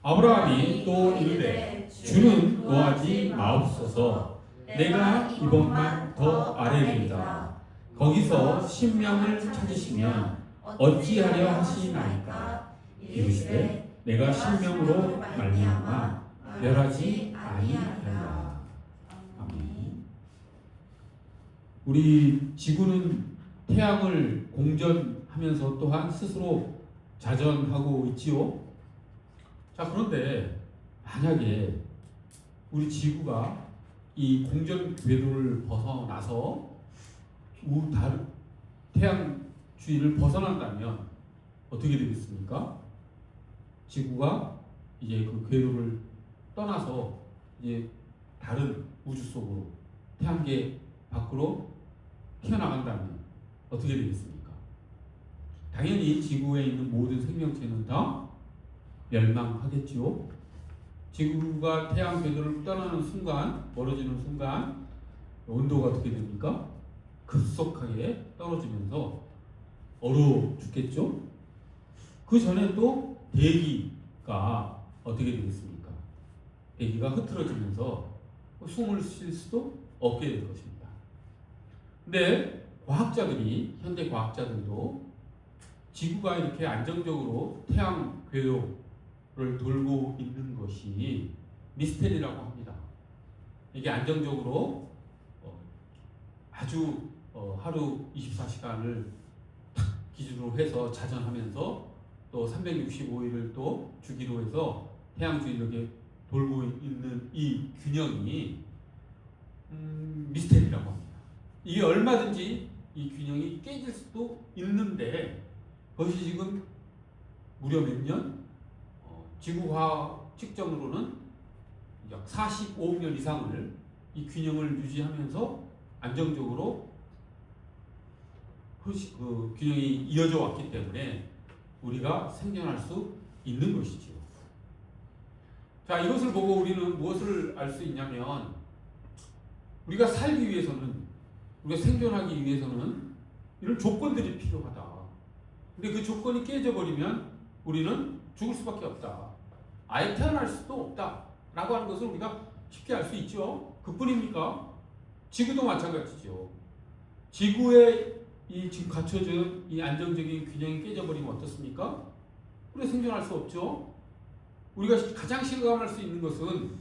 아브라함이 또 이르되 주는 노하지 마옵소서. 내가 이번만 더 아뢰리이다. 거기서 신명을 찾으시면 어찌하려 하시나이까. 이르시되 내가 신명으로 말미암아 멸하지 아니하리라. 아멘. 우리 지구는 태양을 공전하면서 또한 스스로 자전하고 있지요. 자, 그런데 만약에 우리 지구가 이 공전 궤도를 벗어나서 태양 주위를 벗어난다면 어떻게 되겠습니까? 지구가 이제 그 궤도를 떠나서 이제 다른 우주 속으로 태양계 밖으로 튀어나간다면 어떻게 되겠습니까? 당연히 지구에 있는 모든 생명체는 다 멸망하겠지요. 지구가 태양 궤도를 떠나는 순간, 멀어지는 순간 온도가 어떻게 됩니까? 급속하게 떨어지면서 얼어 죽겠죠. 그 전에 또 대기가 어떻게 되겠습니까? 대기가 흐트러지면서 숨을 쉴 수도 없게 될 것입니다. 근데 과학자들이, 현대 과학자들도 지구가 이렇게 안정적으로 태양 궤도를 돌고 있는 것이 미스테리라고 합니다. 이게 안정적으로 아주 하루 24시간을 기준으로 해서 자전하면서 또 365일을 또 주기로 해서 태양 주위를 이렇게 돌고 있는 이 균형이 미스테리라고 합니다. 이게 얼마든지 이 균형이 깨질 수도 있는데 그것이 지금 무려 몇 년? 지구과학 측정으로는 약 45억 년 이상을 이 균형을 유지하면서 안정적으로 그 균형이 이어져 왔기 때문에 우리가 생존할 수 있는 것이죠. 자, 이것을 보고 우리는 무엇을 알 수 있냐면 우리가 살기 위해서는, 우리가 생존하기 위해서는 이런 조건들이 필요하다. 근데 그 조건이 깨져버리면 우리는 죽을 수밖에 없다. 아예 태어날 수도 없다. 라고 하는 것을 우리가 쉽게 알 수 있죠. 그뿐입니까? 지구도 마찬가지죠. 지구에 이 지금 갖춰진 이 안정적인 균형이 깨져버리면 어떻습니까? 우리가 생존할 수 없죠. 우리가 가장 실감할 수 있는 것은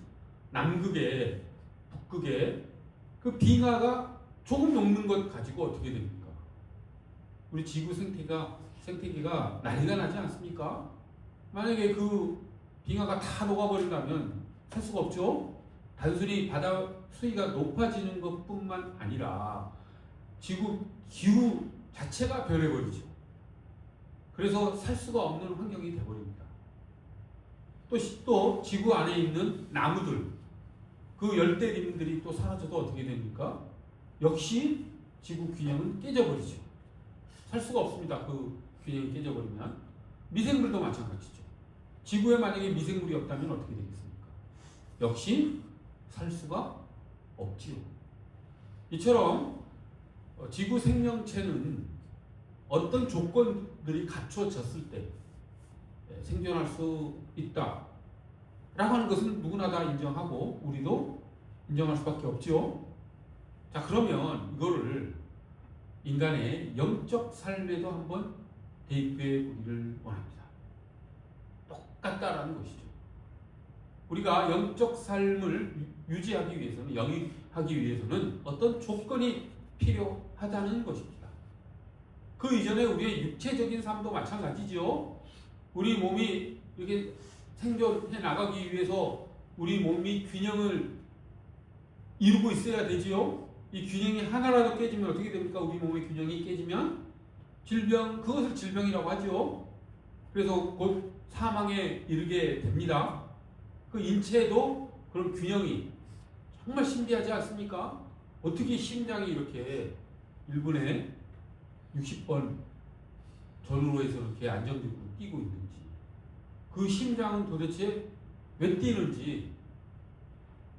남극에, 북극에 그 빙하가 조금 녹는 것 가지고 어떻게 됩니까? 우리 지구 생태계가 난리가 나지 않습니까? 만약에 그 빙하가 다 녹아버린다면 살 수가 없죠. 단순히 바다 수위가 높아지는 것뿐만 아니라 지구 기후 자체가 변해버리죠. 그래서 살 수가 없는 환경이 되어버립니다. 또 지구 안에 있는 나무들, 그 열대림들이 또 사라져도 어떻게 됩니까? 역시 지구 균형은 깨져버리죠. 살 수가 없습니다. 그 균형이 깨져버리면. 미생물도 마찬가지죠. 지구에 만약에 미생물이 없다면 어떻게 되겠습니까? 역시 살 수가 없지요. 이처럼 지구 생명체는 어떤 조건들이 갖춰졌을 때 생존할 수 있다 라고 하는 것은 누구나 다 인정하고 우리도 인정할 수밖에 없죠. 자, 그러면 이거를 인간의 영적 삶에도 한번 대입해 보기를 원합니다. 똑같다라는 것이죠. 우리가 영적 삶을 유지하기 위해서는, 영위하기 위해서는 어떤 조건이 필요하다는 것입니다. 그 이전에 우리의 육체적인 삶도 마찬가지죠. 우리 몸이 이렇게 생존해 나가기 위해서 우리 몸이 균형을 이루고 있어야 되지요. 이 균형이 하나라도 깨지면 어떻게 됩니까? 우리 몸의 균형이 깨지면 질병, 그것을 질병이라고 하죠. 그래서 곧 사망에 이르게 됩니다. 그 인체도 그런 균형이 정말 신비하지 않습니까? 어떻게 심장이 이렇게 1분에 60번 전후로 해서 이렇게 안정적으로 뛰고 있는지, 그 심장은 도대체 왜 뛰는지,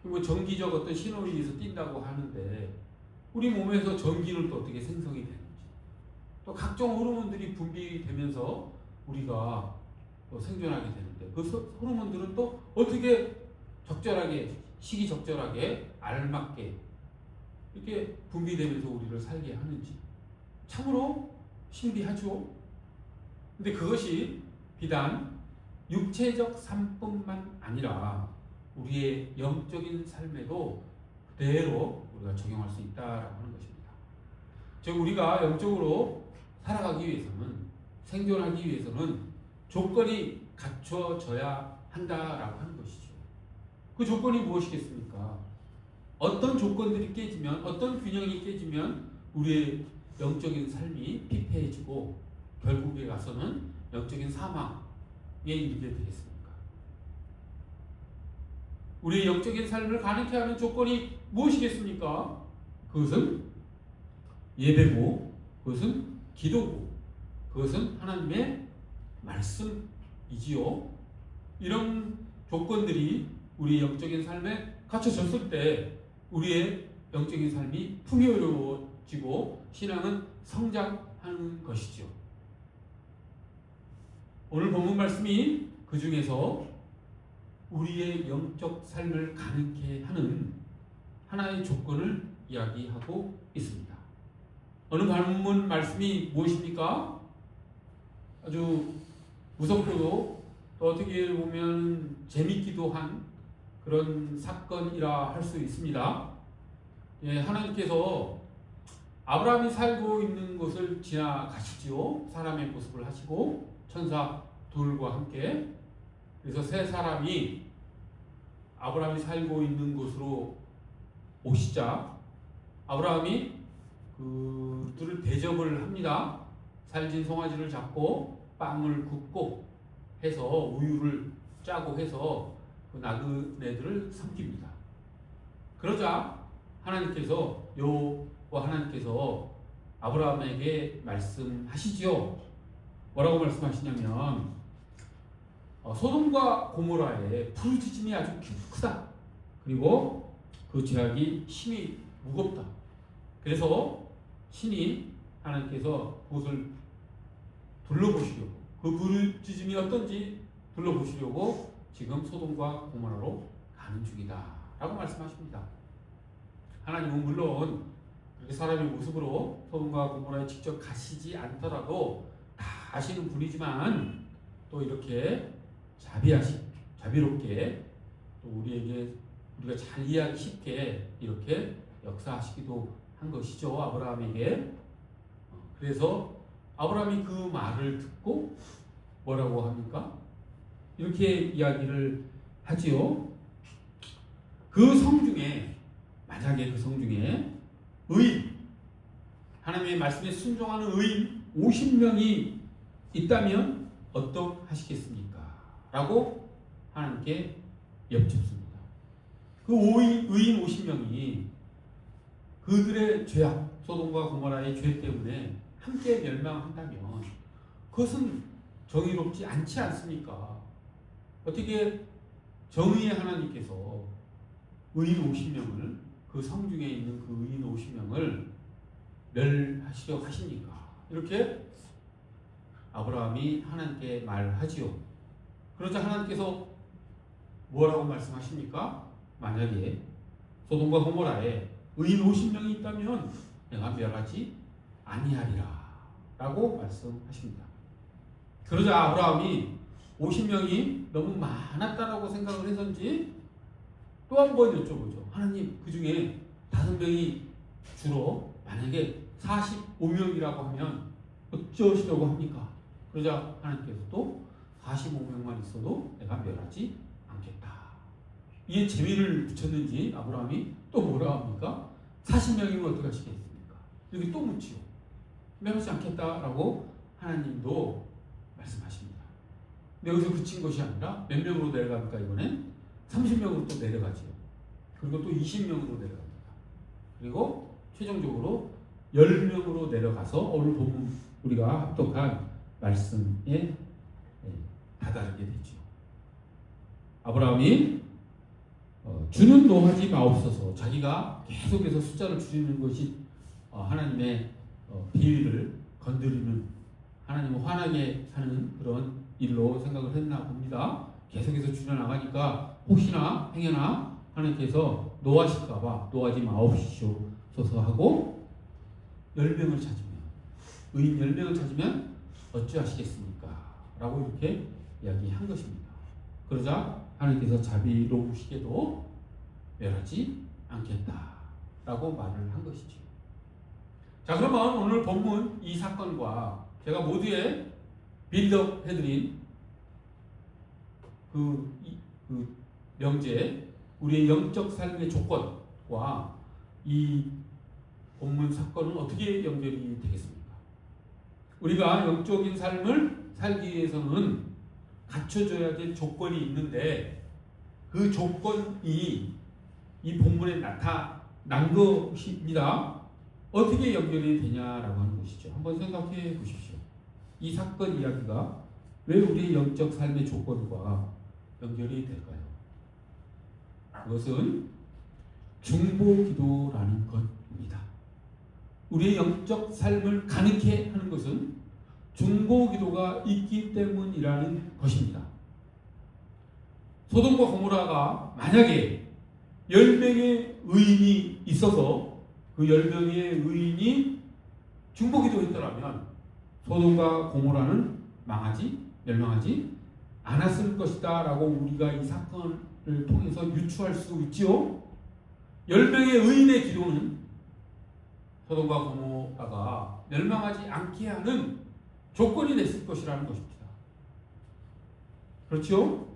뭐 전기적 어떤 신호에 의해서 뛴다고 하는데 우리 몸에서 전기는 또 어떻게 생성이 되는지, 또 각종 호르몬들이 분비되면서 우리가 또 생존하게 되는데 그 호르몬들은 또 어떻게 적절하게 시기적절하게 알맞게 이렇게 분비되면서 우리를 살게 하는지 참으로 신비하죠. 근데 그것이 비단 육체적 삶뿐만 아니라 우리의 영적인 삶에도 그대로 우리가 적용할 수 있다라고 하는 것입니다. 즉 우리가 영적으로 살아가기 위해서는 생존하기 위해서는 조건이 갖춰져야 한다라고 하는 것이죠. 그 조건이 무엇이겠습니까? 어떤 조건들이 깨지면 어떤 균형이 깨지면 우리의 영적인 삶이 피폐해지고 결국에 가서는 영적인 사망에 이르게 되겠습니까? 우리의 영적인 삶을 가능케 하는 조건이 무엇이겠습니까? 그것은 예배고, 그것은 기도고, 그것은 하나님의 말씀이지요. 이런 조건들이 우리 영적인 삶에 갖춰졌을 때 우리의 영적인 삶이 풍요로워지고 신앙은 성장하는 것이죠. 오늘 본문 말씀이 그 중에서 우리의 영적 삶을 가능케 하는 하나의 조건을 이야기하고 있습니다. 어느 본문 말씀이 무엇입니까? 아주 무섭고도 또 어떻게 보면 재밌기도 한 그런 사건이라 할 수 있습니다. 예, 하나님께서 아브라함이 살고 있는 곳을 지나가시지요. 사람의 모습을 하시고 천사 둘과 함께. 그래서 세 사람이 아브라함이 살고 있는 곳으로 오시자 아브라함이 그들을 대접을 합니다. 살진 송아지를 잡고 빵을 굽고 해서 우유를 짜고 해서 그 나그네들을 섬깁니다. 그러자 하나님께서 여호와 하나님께서 아브라함에게 말씀하시지요. 뭐라고 말씀하시냐면 소돔과 고모라의 부르짖음이 아주 크다. 그리고 그 죄악이 심히 무겁다. 그래서 신이 하나님께서 그것을 둘러보시려고 그 부르짖음이 어떤지 둘러보시려고 지금 소돔과 고모라로 가는 중이다 라고 말씀하십니다. 하나님은 물론 그렇게 사람의 모습으로 소돔과 고모라에 직접 가시지 않더라도 다 아시는 분이지만 또 이렇게 자비롭게 또 우리가 잘 이해하기 쉽게 이렇게 역사하시기도 한 것이죠. 아브라함에게. 그래서 아브라함이 그 말을 듣고 뭐라고 합니까? 이렇게 이야기를 하지요. 그 성 중에 만약에 그 성 중에 의인 하나님의 말씀에 순종하는 의인 50명이 있다면 어떠하시겠습니까? 라고 하나님께 여쭙습니다. 그 의인 50명이 그들의 죄악, 소돔과 고모라의 죄 때문에 함께 멸망한다면 그것은 정의롭지 않지 않습니까? 어떻게 정의의 하나님께서 의인 50명을 그 성 중에 있는 그 의인 50명을 멸하시려 하십니까? 이렇게 아브라함이 하나님께 말하지요. 그러자 하나님께서 뭐라고 말씀하십니까? 만약에 소돔과 고모라에 의인 50명이 있다면 내가 멸하지 아니하리라 라고 말씀하십니다. 그러자 아브라함이 50명이 너무 많았다라고 생각을 해서인지 또 한 번 여쭤보죠. 하나님, 그 중에 5명이 주로 만약에 45명이라고 하면 어쩌시려고 합니까? 그러자 하나님께서 또 45명만 있어도 내가 멸하지 않겠다. 이에 재미를 붙였는지 아브라함이 또 뭐라 합니까? 40명이면 어떻게 하시겠습니까? 여기 또 묻지요. 멸하지 않겠다라고 하나님도 말씀하십니다. 근데 여기서 그친 것이 아니라 몇 명으로 내려갑니까? 이번엔 30명으로 또 내려가지요. 그리고 또 20명으로 내려갑니다. 그리고 최종적으로 10명으로 내려가서 오늘 본문 우리가 합독한 말씀에 다다르게 되죠. 아브라함이 주는 노하지 마옵소서. 자기가 계속해서 숫자를 줄이는 것이 하나님의 비위를 건드리는 하나님을 화나게 하는 그런 일로 생각을 했나 봅니다. 계속해서 줄여나가니까 혹시나 행여나 하나님께서 노하실까봐 노하지 마옵시옵소서 하고 10명을 찾으면 의인 10명을 찾으면 어찌하시겠습니까? 라고 이렇게 이야기한 것입니다. 그러자 하나님께서 자비로우시게도 멸하지 않겠다라고 말을 한 것이죠. 자, 그러면 오늘 본문 이 사건과 제가 모두에 빌드업 해드린 그 명제, 우리의 영적 삶의 조건과 이 본문 사건은 어떻게 연결이 되겠습니까? 우리가 영적인 삶을 살기 위해서는 갖춰줘야 될 조건이 있는데 그 조건이 이 본문에 나타난 것입니다. 어떻게 연결이 되냐라고 하는 것이죠. 한번 생각해 보십시오. 이 사건 이야기가 왜 우리의 영적 삶의 조건과 연결이 될까요? 그것은 중보기도라는 것입니다. 우리의 영적 삶을 가능케 하는 것은 중보기도가 있기 때문이라는 것입니다. 소돔과 고모라가 만약에 10명의 의인이 있어서 그 10명의 의인이 중보기도했더라면 소돔과 고모라는 멸망하지 않았을 것이다 라고 우리가 이 사건을 통해서 유추할 수 있지요. 10명의 의인의 기도는 소돔과 고모라가 멸망하지 않게 하는 조건이 됐을 것이라는 것입니다. 그렇죠?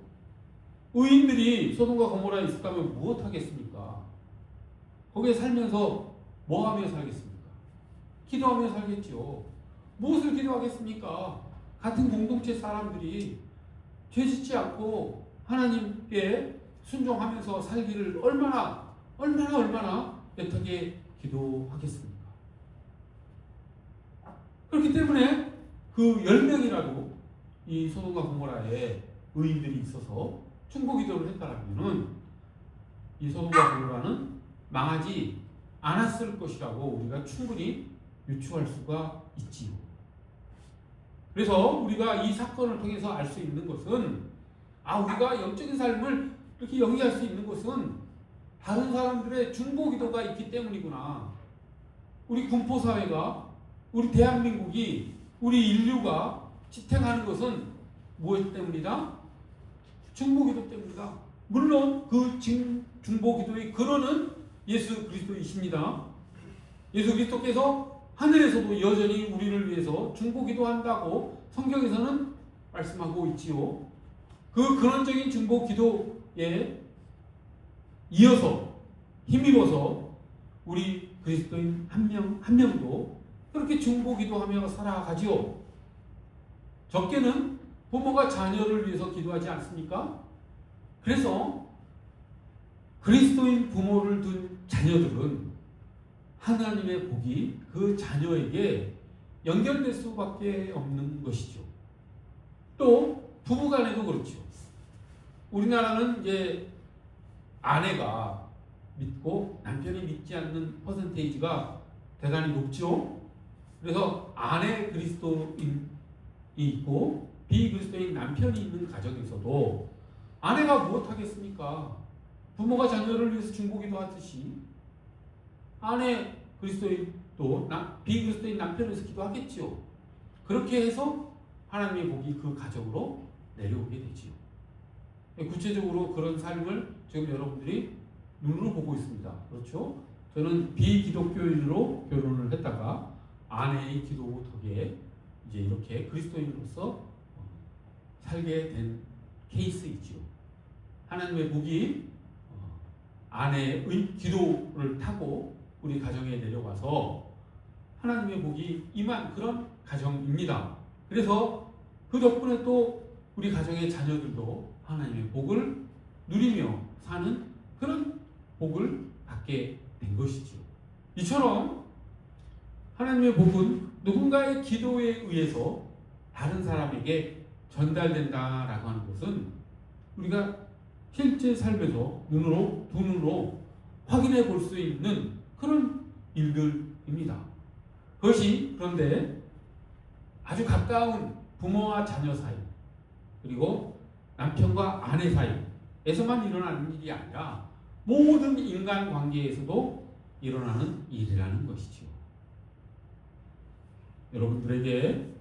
의인들이 소돔과 고모라에 있었다면 무엇하겠습니까? 거기에 살면서 뭐하며 살겠습니까? 기도하며 살겠죠. 무엇을 기도하겠습니까? 같은 공동체 사람들이 죄짓지 않고 하나님께 순종하면서 살기를 얼마나 애타게 기도하겠습니까? 그렇기 때문에 그 10명이라도 이 소돔과 고모라에 의인들이 있어서 중보기도를 했다라면은 이 소돔과 고모라는 망하지 않았을 것이라고 우리가 충분히 유추할 수가 있지요. 그래서 우리가 이 사건을 통해서 알 수 있는 것은 우리가 영적인 삶을 이렇게 영위할 수 있는 것은 다른 사람들의 중보기도가 있기 때문이구나. 우리 군포사회가, 우리 대한민국이, 우리 인류가 지탱하는 것은 무엇 때문이다? 중보기도 때문이다. 물론 그 중보기도의 근원은 예수 그리스도이십니다. 예수 그리스도께서 하늘에서도 여전히 우리를 위해서 중보기도한다고 성경에서는 말씀하고 있지요. 그 근원적인 중보기도에 이어서 힘입어서 우리 그리스도인 한 명도 그렇게 중보기도하며 살아가지요. 적게는 부모가 자녀를 위해서 기도하지 않습니까? 그래서 그리스도인 부모를 둔 자녀들은 하나님의 복이 그 자녀에게 연결될 수밖에 없는 것이죠. 또 부부간에도 그렇죠. 우리나라는 이제 아내가 믿고 남편이 믿지 않는 퍼센테이지가 대단히 높죠. 그래서 아내 그리스도인이 있고 비그리스도인 남편이 있는 가정에서도 아내가 무엇하겠습니까? 부모가 자녀를 위해서 중보기도 하듯이 아내 그리스도인도 비그리스도인 남편을 위해서 기도하겠지요. 그렇게 해서 하나님의 복이 그 가정으로 내려오게 되지요. 구체적으로 그런 삶을 지금 여러분들이 눈으로 보고 있습니다. 그렇죠? 저는 비기독교인으로 결혼을 했다가 아내의 기도 덕에 이제 이렇게 그리스도인으로서 살게 된 케이스이지요. 하나님의 복이 아내의 기도를 타고 우리 가정에 내려와서 하나님의 복이 임한 그런 가정입니다. 그래서 그 덕분에 또 우리 가정의 자녀들도 하나님의 복을 누리며 사는 그런 복을 받게 된 것이죠. 이처럼 하나님의 복은 누군가의 기도에 의해서 다른 사람에게 전달된다라고 하는 것은 우리가 실제 삶에서 두 눈으로 확인해 볼 수 있는 그런 일들입니다. 그것이 그런데 아주 가까운 부모와 자녀 사이, 그리고 남편과 아내 사이에서만 일어나는 일이 아니라 모든 인간 관계에서도 일어나는 일이라는 것이죠. 여러분들에게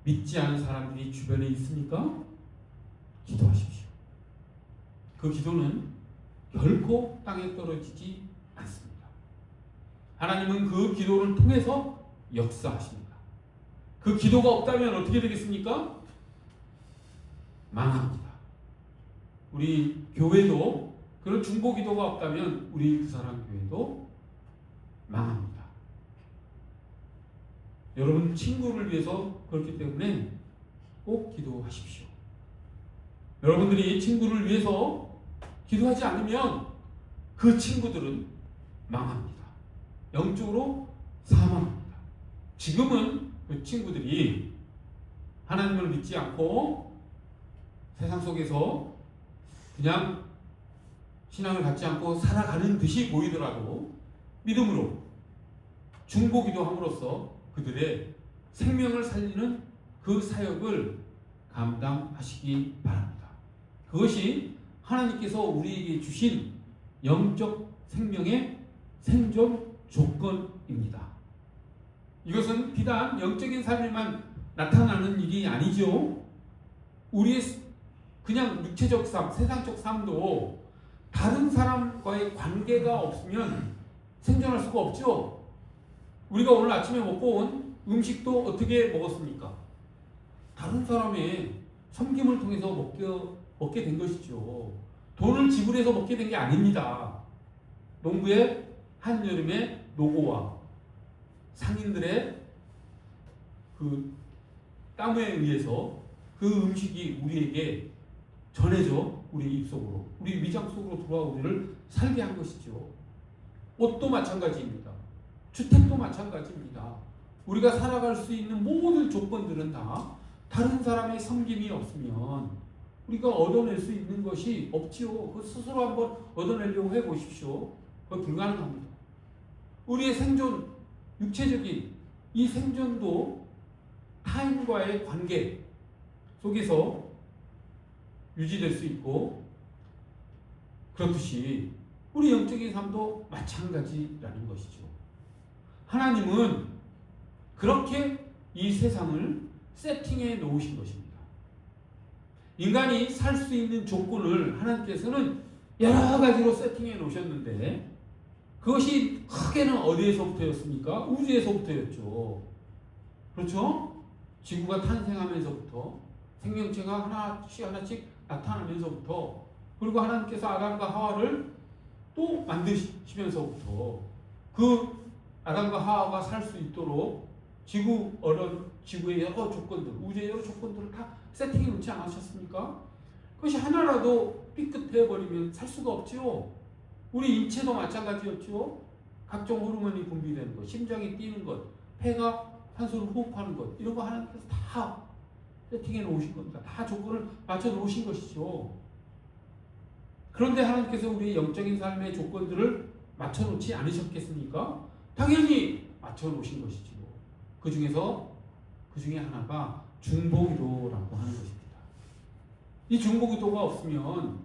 믿지 않은 사람들이 주변에 있습니까? 기도하십시오. 그 기도는 결코 땅에 떨어지지 않습니다. 하나님은 그 기도를 통해서 역사하십니다. 그 기도가 없다면 어떻게 되겠습니까? 망합니다. 우리 교회도 그런 중보 기도가 없다면 우리 그 사람 교회도 망합니다. 여러분 친구를 위해서 그렇기 때문에 꼭 기도하십시오. 여러분들이 친구를 위해서 기도하지 않으면 그 친구들은 망합니다. 영적으로 사망합니다. 지금은 그 친구들이 하나님을 믿지 않고 세상 속에서 그냥 신앙을 갖지 않고 살아가는 듯이 보이더라도 믿음으로 중보기도 함으로써 그들의 생명을 살리는 그 사역을 감당하시기 바랍니다. 그것이 하나님께서 우리에게 주신 영적 생명의 생존 조건입니다. 이것은 비단 영적인 삶에만 나타나는 일이 아니죠. 우리의 그냥 육체적 삶, 세상적 삶도 다른 사람과의 관계가 없으면 생존할 수가 없죠. 우리가 오늘 아침에 먹고 온 음식도 어떻게 먹었습니까? 다른 사람의 섬김을 통해서 먹게 된 것이죠. 돈을 지불해서 먹게 된 게 아닙니다. 농부의 한여름의 노고와 상인들의 그 땀에 의해서 그 음식이 우리에게 전해져 우리 입속으로, 우리 위장 속으로 들어와 우리를 살게 한 것이죠. 옷도 마찬가지입니다. 주택도 마찬가지입니다. 우리가 살아갈 수 있는 모든 조건들은 다 다른 사람의 섬김이 없으면 우리가 얻어낼 수 있는 것이 없지요. 그 스스로 한번 얻어내려고 해보십시오. 그건 불가능합니다. 우리의 생존, 육체적인 이 생존도 타인과의 관계 속에서 유지될 수 있고, 그렇듯이 우리 영적인 삶도 마찬가지라는 것이죠. 하나님은 그렇게 이 세상을 세팅해 놓으신 것입니다. 인간이 살 수 있는 조건을 하나님께서는 여러 가지로 세팅해 놓으셨는데, 그것이 크게는 어디에서부터였습니까? 우주에서부터였죠. 그렇죠? 지구가 탄생하면서부터 생명체가 하나씩 나타나면서부터, 그리고 하나님께서 아담과 하와를 또 만드시면서부터 그 아담과 하와가 살 수 있도록 지구의 여러 조건들, 우주의 여러 조건들을 다 세팅해 놓지 않으셨습니까? 그것이 하나라도 삐끗해버리면 살 수가 없지요. 우리 인체도 마찬가지였죠. 각종 호르몬이 분비되는 것, 심장이 뛰는 것, 폐가 산소를 호흡하는 것, 이런 거 하나님께서 다 세팅해 놓으신 겁니다. 다 조건을 맞춰 놓으신 것이죠. 그런데 하나님께서 우리의 영적인 삶의 조건들을 맞춰 놓지 않으셨겠습니까? 당연히 맞춰 놓으신 것이죠. 그 중에 하나가 중보기도라고 하는 것입니다. 이 중보기도가 없으면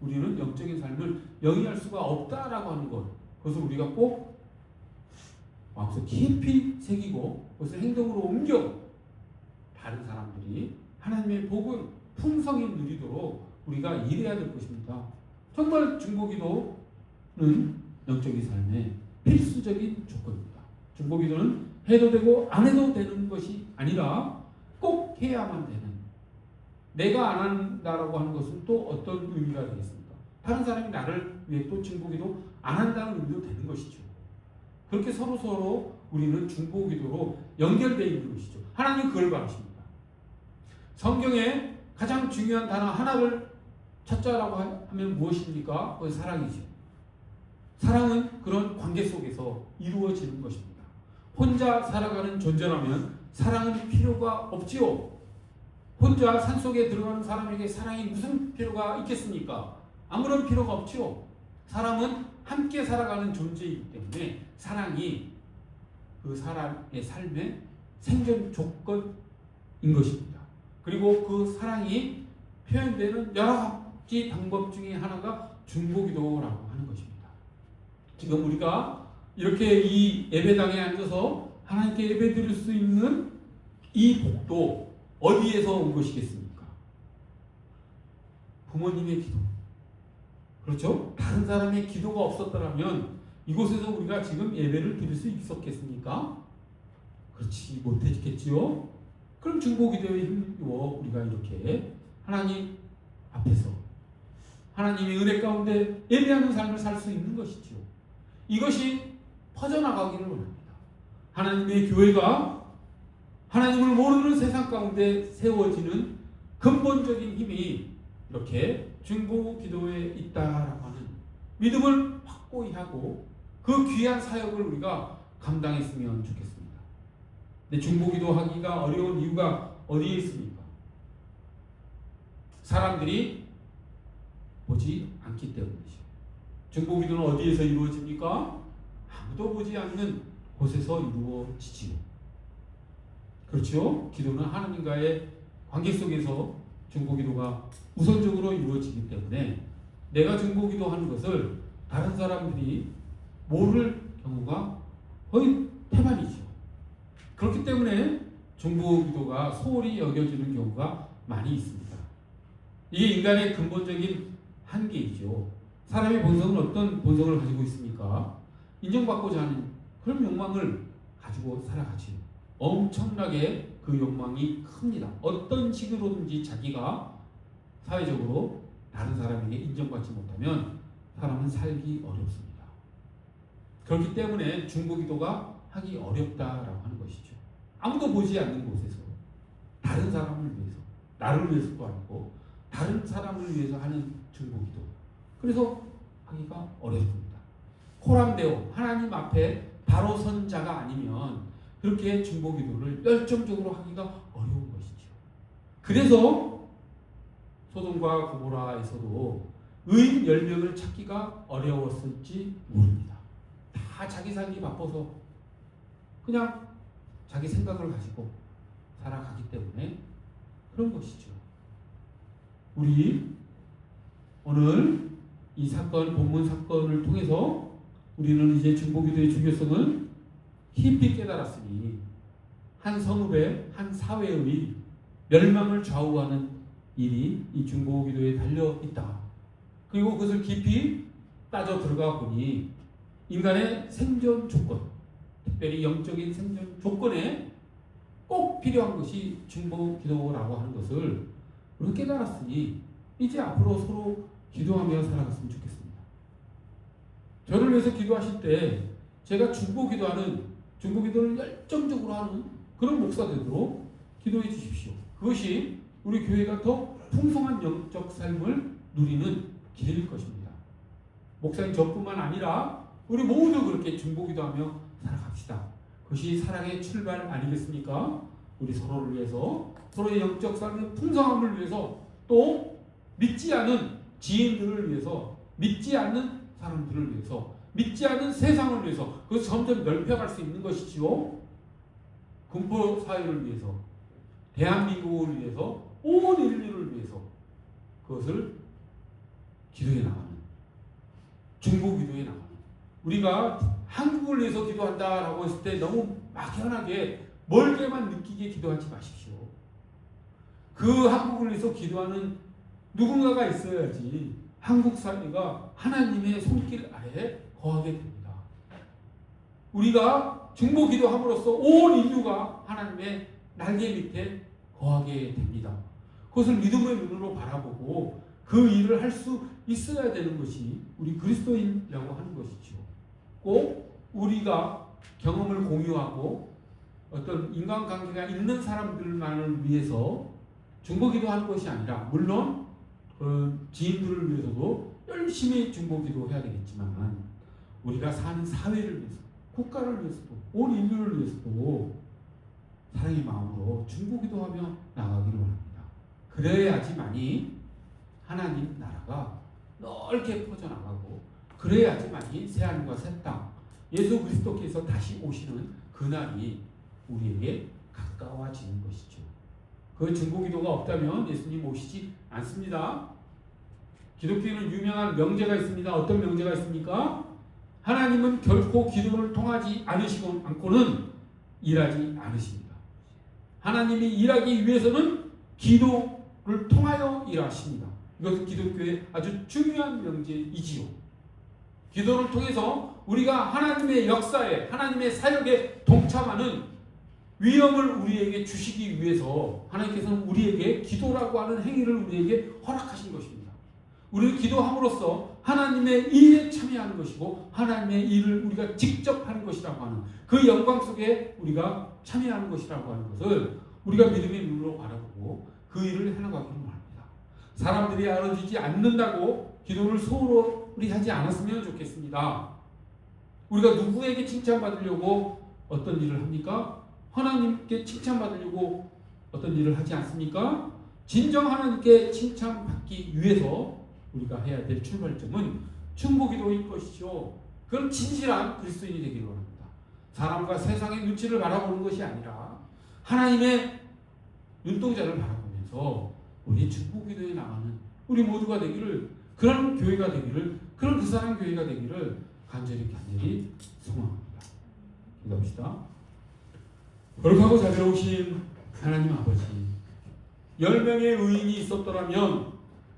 우리는 영적인 삶을 영위할 수가 없다라고 하는 것, 그것을 우리가 꼭 마음속 깊이 새기고 그것을 행동으로 옮겨 다른 사람들이 하나님의 복을 풍성히 누리도록 우리가 일해야 될 것입니다. 정말 중보기도는 영적인 삶의 필수적인 조건입니다. 중보기도는 해도 되고 안 해도 되는 것이 아니라 꼭 해야만 되는, 내가 안 한다라고 하는 것은 또 어떤 의미가 되겠습니까? 다른 사람이 나를 위해 또 중보기도 안 한다는 의미도 되는 것이죠. 그렇게 서로 우리는 중보기도로 연결되어 있는 것이죠. 하나님은 그걸 바라십니다. 성경에 가장 중요한 단어 하나를 찾자라고 하면 무엇입니까? 그건 사랑이죠. 사랑은 그런 관계 속에서 이루어지는 것입니다. 혼자 살아가는 존재라면 사랑은 필요가 없지요. 혼자 산속에 들어가는 사람에게 사랑이 무슨 필요가 있겠습니까? 아무런 필요가 없지요. 사람은 함께 살아가는 존재이기 때문에 사랑이 그 사람의 삶의 생존 조건인 것입니다. 그리고 그 사랑이 표현되는 여러 가지 방법 중에 하나가 중보기도라고 하는 것입니다. 지금 우리가 이렇게 이 예배당에 앉아서 하나님께 예배드릴 수 있는 이 복도 어디에서 온 것이겠습니까? 부모님의 기도. 그렇죠? 다른 사람의 기도가 없었더라면 이곳에서 우리가 지금 예배를 드릴 수 있었겠습니까? 그렇지 못했겠지요? 그럼 중보기도에 힘입어 우리가 이렇게 하나님 앞에서 하나님의 은혜 가운데 예배하는 삶을 살 수 있는 것이죠. 이것이 퍼져나가기를 원합니다. 하나님의 교회가 하나님을 모르는 세상 가운데 세워지는 근본적인 힘이 이렇게 중보기도에 있다라고 하는 믿음을 확고히 하고 그 귀한 사역을 우리가 감당했으면 좋겠습니다. 근데 중보기도 하기가 어려운 이유가 어디에 있습니까? 사람들이 보지 않기 때문이죠. 중보기도는 어디에서 이루어집니까? 아무도 보지 않는 곳에서 이루어지지요. 그렇죠? 기도는 하나님과의 관계 속에서 중보기도가 우선적으로 이루어지기 때문에 내가 중보기도하는 것을 다른 사람들이 모를 경우가 거의 태반이죠. 그렇기 때문에 중보기도가 소홀히 여겨지는 경우가 많이 있습니다. 이게 인간의 근본적인 한계이죠. 사람의 본성은 어떤 본성을 가지고 있습니까? 인정받고자 하는 그런 욕망을 가지고 살아가지요. 엄청나게 그 욕망이 큽니다. 어떤 식으로든지 자기가 사회적으로 다른 사람에게 인정받지 못하면 사람은 살기 어렵습니다. 그렇기 때문에 중보기도가 하기 어렵다라고 하는 것이죠. 아무도 보지 않는 곳에서 다른 사람을 위해서, 나를 위해서도 아니고 다른 사람을 위해서 하는 중보기도. 그래서 하기가 어렵습니다. 코람데오 하나님 앞에 바로 선 자가 아니면 그렇게 중보기도를 열정적으로 하기가 어려운 것이죠. 그래서 소돔과 고모라에서도 의인 10명을 찾기가 어려웠을지 모릅니다. 다 자기 살기 바빠서 그냥 자기 생각을 가지고 살아가기 때문에 그런 것이죠. 우리 오늘 이 사건, 본문 사건을 통해서 우리는 이제 중보기도의 중요성을 깊이 깨달았으니 한 성읍의 한 사회의 멸망을 좌우하는 일이 이 중보기도에 달려 있다. 그리고 그것을 깊이 따져 들어가 보니 인간의 생존 조건, 특별히 영적인 생존 조건에 꼭 필요한 것이 중보기도라고 하는 것을 우리가 깨달았으니 이제 앞으로 서로 기도하며 살아갔으면 좋겠습니다. 저를 위해서 기도하실 때 제가 중보기도를 열정적으로 하는 그런 목사 되도록 기도해 주십시오. 그것이 우리 교회가 더 풍성한 영적 삶을 누리는 길일 것입니다. 목사님 저뿐만 아니라 우리 모두 그렇게 중보기도하며 살아갑시다. 그것이 사랑의 출발 아니겠습니까? 우리 서로를 위해서, 서로의 영적 삶의 풍성함을 위해서, 또 믿지 않은 지인들을 위해서, 믿지 않는 사람들을 위해서, 믿지 않는 세상을 위해서, 그것이 점점 넓혀갈 수 있는 것이지요. 군포 사회를 위해서, 대한민국을 위해서, 온 인류를 위해서 그것을 기도해 나가는, 중보기도해 나가는. 우리가 한국을 위해서 기도한다라고 했을 때 너무 막연하게 멀게만 느끼게 기도하지 마십시오. 그 한국을 위해서 기도하는 누군가가 있어야지 한국 사회가 하나님의 손길 아래에 거하게 됩니다. 우리가 중보기도함으로써 온 인류가 하나님의 날개 밑에 거하게 됩니다. 그것을 믿음의 눈으로 바라보고 그 일을 할 수 있어야 되는 것이 우리 그리스도인이라고 하는 것이죠. 꼭 우리가 경험을 공유하고 어떤 인간관계가 있는 사람들만을 위해서 중보기도하는 것이 아니라, 물론 지인들을 위해서도 열심히 중보기도해야 되겠지만 우리가 사는 사회를 위해서, 국가를 위해서도, 온 인류를 위해서도 사랑의 마음으로 중보기도하며 나가기를 원합니다. 그래야지만이 하나님 나라가 넓게 퍼져나가고, 그래야지만이 새하늘과 새 땅, 예수 그리스도께서 다시 오시는 그날이 우리에게 가까워지는 것이죠. 그 중보기도가 없다면 예수님 오시지 않습니다. 기독교에는 유명한 명제가 있습니다. 어떤 명제가 있습니까? 하나님은 결코 기도를 통하지 않고는 일하지 않으십니다. 하나님이 일하기 위해서는 기도를 통하여 일하십니다. 이것은 기독교의 아주 중요한 명제이지요. 기도를 통해서 우리가 하나님의 역사에, 하나님의 사역에 동참하는 위험을 우리에게 주시기 위해서 하나님께서는 우리에게 기도라고 하는 행위를 우리에게 허락하신 것입니다. 우리는 기도함으로써 하나님의 일에 참여하는 것이고 하나님의 일을 우리가 직접 하는 것이라고 하는 그 영광 속에 우리가 참여하는 것이라고 하는 것을 우리가 믿음의 눈으로 바라보고 그 일을 해나가기를 바랍니다. 사람들이 알아주지 않는다고 기도를 소홀히 하지 않았으면 좋겠습니다. 우리가 누구에게 칭찬받으려고 어떤 일을 합니까? 하나님께 칭찬받으려고 어떤 일을 하지 않습니까? 진정 하나님께 칭찬받기 위해서 우리가 해야 될 출발점은 충고기도일 것이죠. 그건 진실한 그리스도인이 되기를 원합니다. 사람과 세상의 눈치를 바라보는 것이 아니라 하나님의 눈동자를 바라보면서 우리 충고기도에 나가는 우리 모두가 되기를, 그런 교회가 되기를, 그런 그 사람 교회가 되기를 간절히 소망합니다. 기도합시다. 거룩하고 자비로우신 하나님 아버지, 10명의 의인이 있었더라면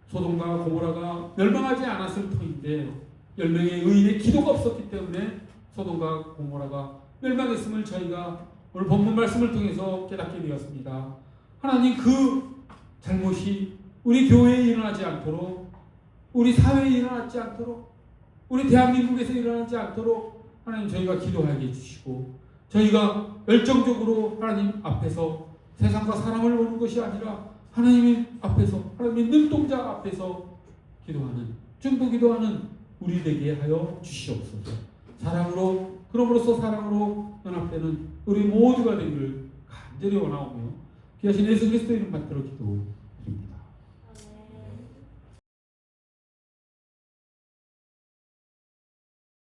소돔과 고모라가 멸망하지 않았을 터인데 10명의 의인의 기도가 없었기 때문에 소돔과 고모라가 멸망했음을 저희가 오늘 본문 말씀을 통해서 깨닫게 되었습니다. 하나님, 그 잘못이 우리 교회에 일어나지 않도록, 우리 사회에 일어나지 않도록, 우리 대한민국에서 일어나지 않도록 하나님 저희가 기도하게 해주시고, 저희가 열정적으로 하나님 앞에서 세상과 사람을 보는 것이 아니라 하나님 앞에서, 하나님의 눈동자 앞에서 기도하는, 중보기도하는 우리 되게 하여 주시옵소서. 사랑으로, 그럼으로써 사랑으로 연합되는 우리 모두가 되기를 간절히 원하오며 귀하신 예수 그리스도의 이름 받들어 기도합니다.